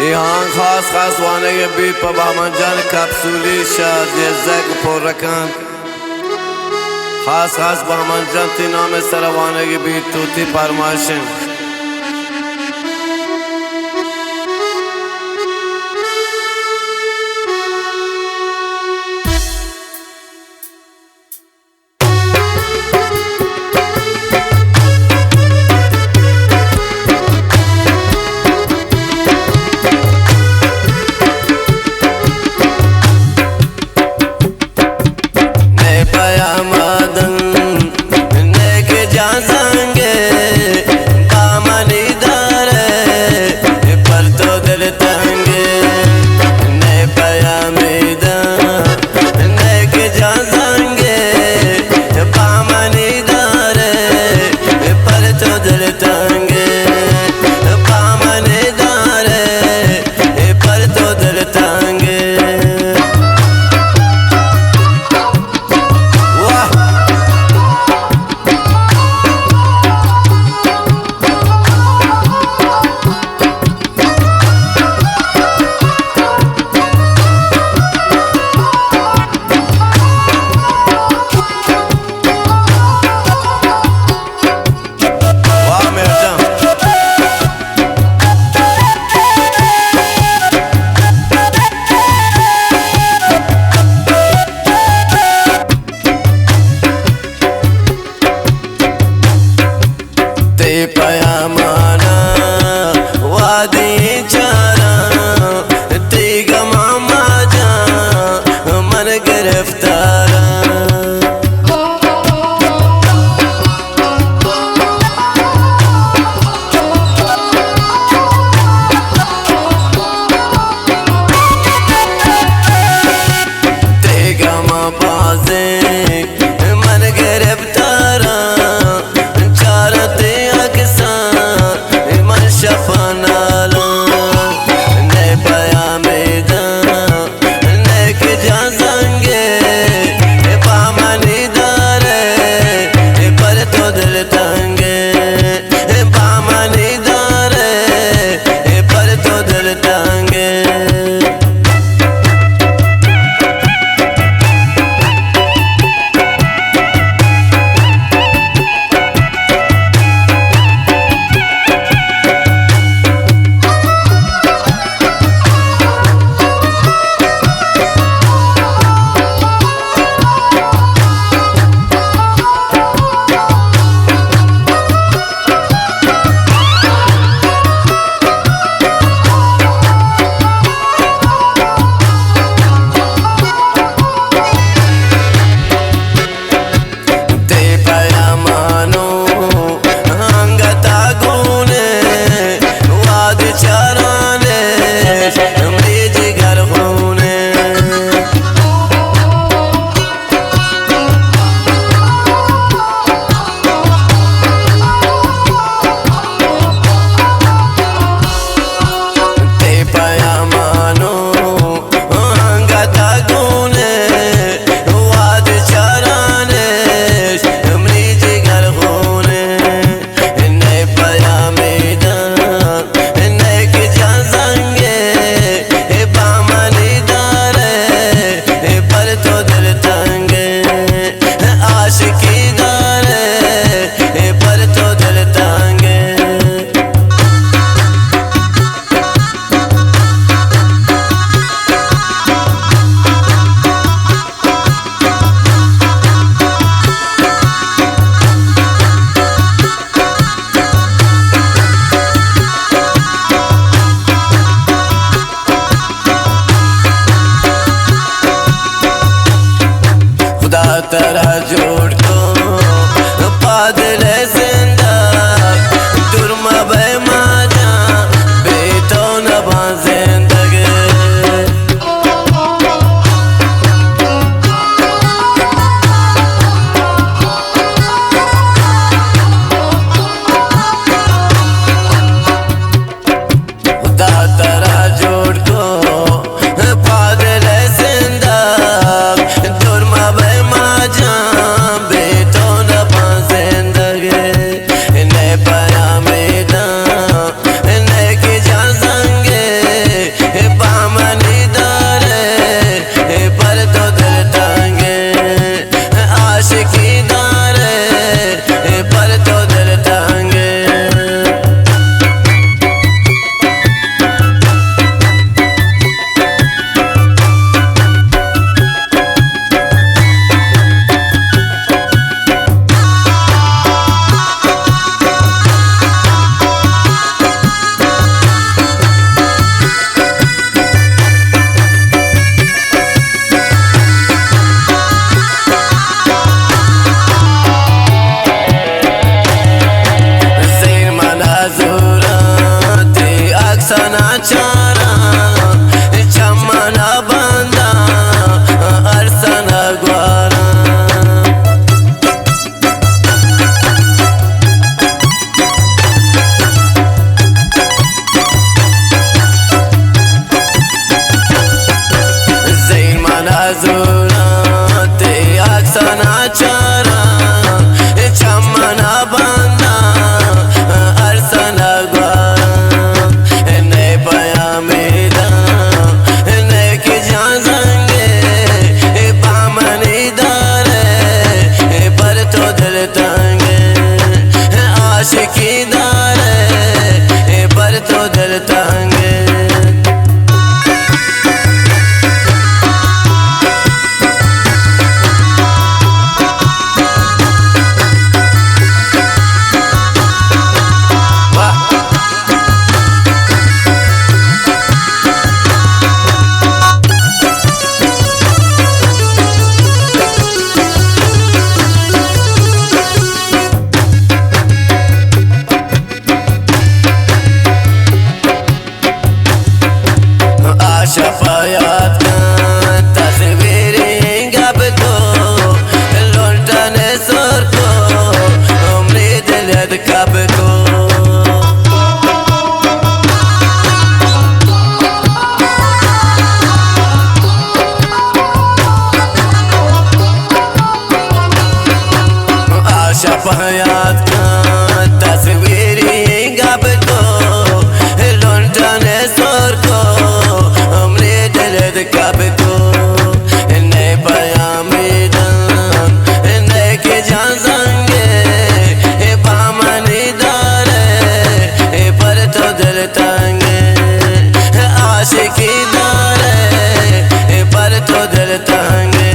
ایهان خاص وانه بی پا بهمن جان کپسولی شد یه زگ پر رکن خاص بهمن جان تی نام سروانه بی توتی پرماشن तेरा जोड़ को पादल जिंदा दुर्मा बेमाजा बेटो नबा जिंदगी खुदा तेरा जोड़ को पादल जिंदा दुर्मा बेमाजा बेटो नबा जिंदगी ने पाया मैदान ने की जा संगे अरसना चारा चमना बंदा अरसना ग्वारा ने पया मेरा ने की जाएंगे बामनी दारे पर तो दिल तंगे आशिकी दारे पर तो दिल तंगे शफायात तस्वीरें गब को लौटने सुर को उम्र दिलत कब को शफायात तस्वीरें गब को लौटने सुर को कब को ने पया मैदान ने के जाएंगे बामनी दारे पर तो दिल तंगे आशिकी दारे पर तो दिल तंगे